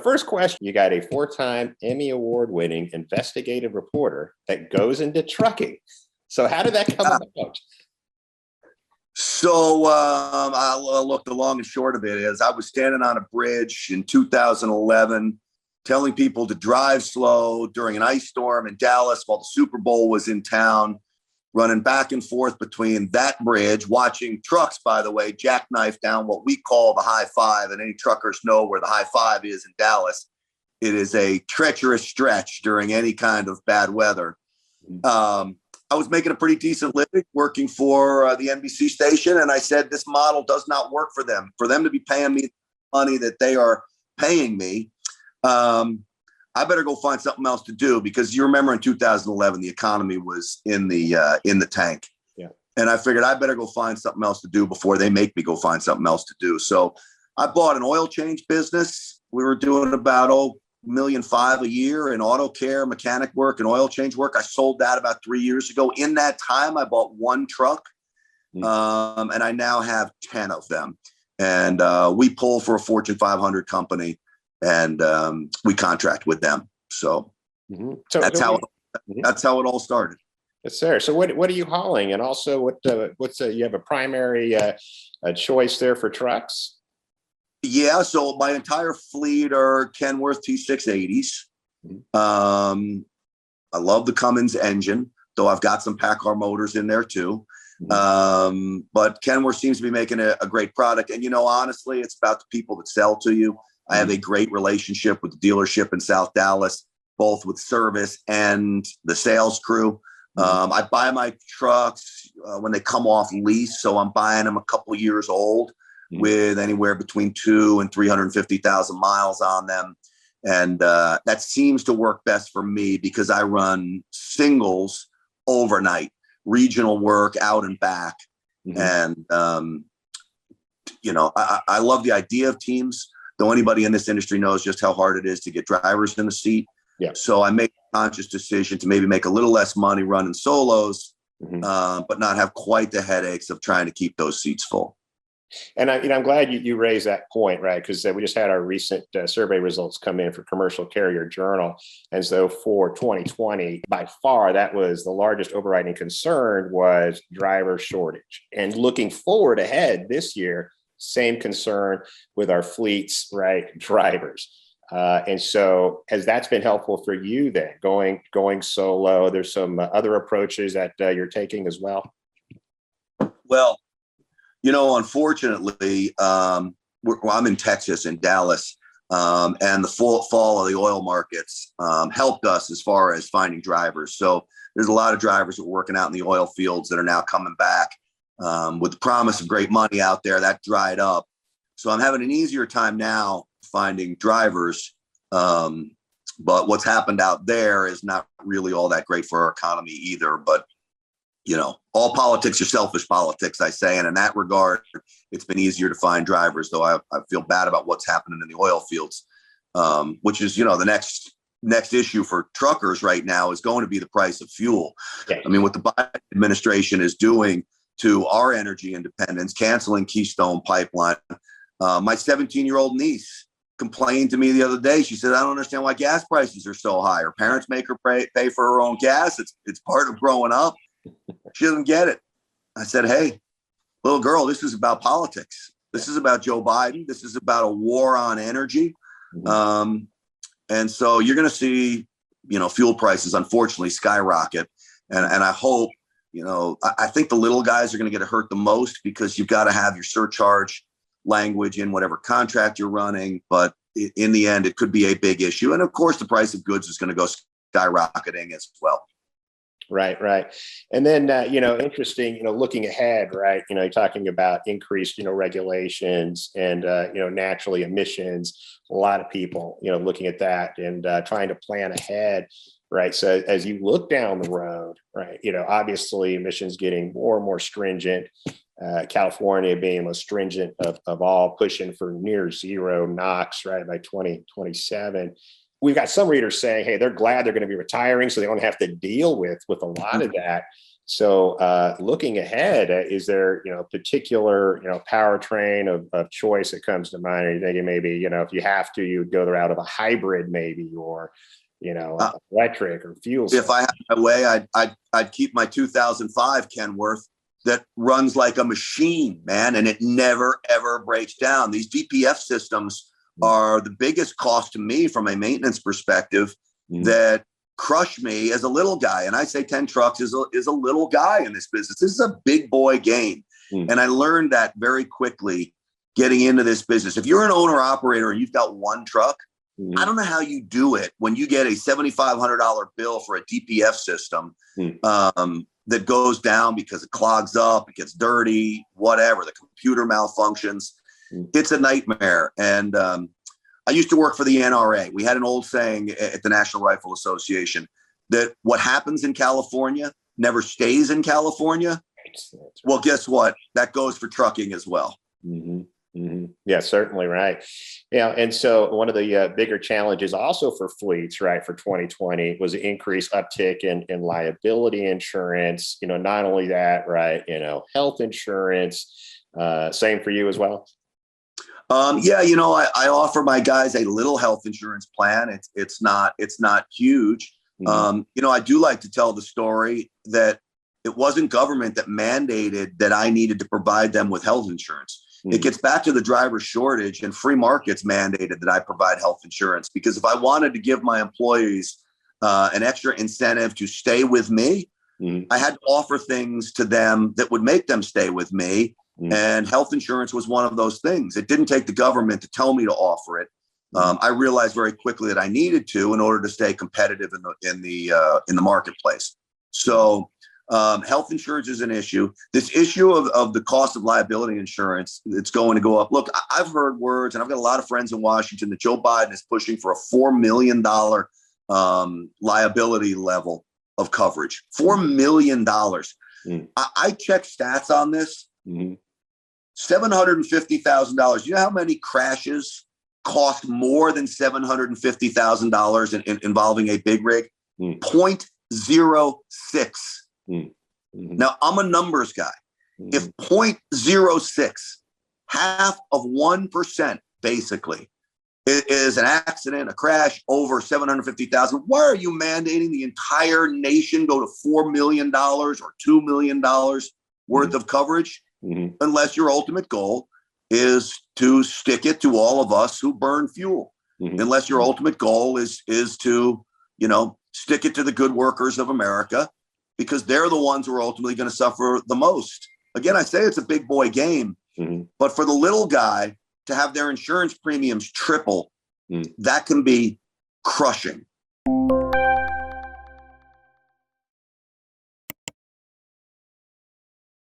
first question, you got a 4-time Emmy-award winning investigative reporter that goes into trucking. So how did that come about? So look, the long and short of it is I was standing on a bridge in 2011 telling people to drive slow during an ice storm in Dallas while the Super Bowl was in town, running back and forth between that bridge, watching trucks, by the way, jackknife down what we call the high five. And any truckers know where the high five is in Dallas. It is a treacherous stretch during any kind of bad weather. I was making a pretty decent living working for the NBC station. And I said, this model does not work for them. For them to be paying me money that they are paying me, I better go find something else to do, because you remember in 2011, the economy was in the tank. Yeah. And I figured I better go find something else to do before they make me go find something else to do. So I bought an oil change business. We were doing about $1.5 million a year in auto care, mechanic work, and oil change work. I sold that about 3 years ago. In that time, I bought one truck, and I now have 10 of them. And we pull for a Fortune 500 company, and we contract with them. So, that's how it all started. Yes, sir. So what are you hauling? And also what's you have a primary a choice there for trucks? Yeah, so my entire fleet are Kenworth T680s. I love the Cummins engine, though I've got some PACCAR motors in there too. But Kenworth seems to be making a great product. And, honestly, it's about the people that sell to you. I have a great relationship with the dealership in South Dallas, both with service and the sales crew. I buy my trucks when they come off lease. So I'm buying them a couple years old, with anywhere between 200,000 and 350,000 miles on them. And that seems to work best for me because I run singles overnight, regional work out and back. And, I love the idea of teams, though anybody in this industry knows just how hard it is to get drivers in the seat. Yeah. So I made a conscious decision to maybe make a little less money running solos, but not have quite the headaches of trying to keep those seats full. And I'm glad you raised that point, right? Because we just had our recent survey results come in for Commercial Carrier Journal. And so for 2020, by far, that was the largest overriding concern was driver shortage. And looking forward ahead this year, same concern with our fleets, right? Drivers. And so has that's been helpful for you then, going solo? There's some other approaches that you're taking as well? Well, unfortunately, I'm in Texas, in Dallas, and the fall of the oil markets helped us as far as finding drivers. So there's a lot of drivers that were working out in the oil fields that are now coming back with the promise of great money out there. That dried up. So I'm having an easier time now finding drivers. But what's happened out there is not really all that great for our economy either. But all politics are selfish politics, I say. And in that regard, it's been easier to find drivers, though I feel bad about what's happening in the oil fields, which is, the next issue for truckers right now is going to be the price of fuel. Yeah. I mean, what the Biden administration is doing to our energy independence, canceling Keystone Pipeline. My 17-year-old niece complained to me the other day. She said, I don't understand why gas prices are so high. Her parents make her pay for her own gas. It's part of growing up. She doesn't get it. I said, hey, little girl, this is about politics. This is about Joe Biden. This is about a war on energy. And so you're going to see, fuel prices, unfortunately, skyrocket. And I hope, I think the little guys are going to get hurt the most because you've got to have your surcharge language in whatever contract you're running. But in the end, it could be a big issue. And of course, the price of goods is going to go skyrocketing as well. Right. And then, interesting, looking ahead, right, you're talking about increased, regulations and, naturally emissions, a lot of people, looking at that and trying to plan ahead. Right. So as you look down the road, right, obviously emissions getting more and more stringent, California being the most stringent of all, pushing for near zero NOx, right, by 2027. we've got some readers saying, hey, they're glad they're going to be retiring, so they don't have to deal with a lot of that. So looking ahead, is there, particular, powertrain of choice that comes to mind? Are you thinking maybe, if you have to, you would go the route of a hybrid maybe, or, electric or fuel cell? If I had my way, I'd keep my 2005 Kenworth that runs like a machine, man, and it never, ever breaks down. These DPF systems are the biggest cost to me from a maintenance perspective that crush me as a little guy. And I say 10 trucks is a little guy in this business. This is a big boy game. And I learned that very quickly getting into this business. If you're an owner operator and you've got one truck, I don't know how you do it when you get a $7,500 bill for a DPF system that goes down because it clogs up, it gets dirty, whatever, the computer malfunctions. It's a nightmare. And I used to work for the NRA. We had an old saying at the National Rifle Association that what happens in California never stays in California. Well, guess what? That goes for trucking as well. Yeah, certainly right. And so one of the bigger challenges also for fleets, right, for 2020 was an increased uptick in liability insurance. Not only that, right, health insurance. Same for you as well. Yeah, I offer my guys a little health insurance plan. It's not huge. I do like to tell the story that it wasn't government that mandated that I needed to provide them with health insurance. It gets back to the driver shortage, and free markets mandated that I provide health insurance, because if I wanted to give my employees an extra incentive to stay with me, I had to offer things to them that would make them stay with me. And health insurance was one of those things. It didn't take the government to tell me to offer it. I realized very quickly that I needed to in order to stay competitive in the marketplace. So health insurance is an issue. This issue of the cost of liability insurance, it's going to go up. Look, I've heard words, and I've got a lot of friends in Washington, that Joe Biden is pushing for a $4 million liability level of coverage. $4 million. I checked stats on this. $750,000. You know how many crashes cost more than $750,000 involving a big rig? 0.06. Now, I'm a numbers guy. If 0.06, half of 1%, basically, is an accident, a crash over 750,000, why are you mandating the entire nation go to $4 million or $2 million worth of coverage? Unless your ultimate goal is to stick it to all of us who burn fuel. Unless your ultimate goal is to, stick it to the good workers of America, because they're the ones who are ultimately going to suffer the most. Again, I say it's a big boy game, but for the little guy to have their insurance premiums triple, that can be crushing.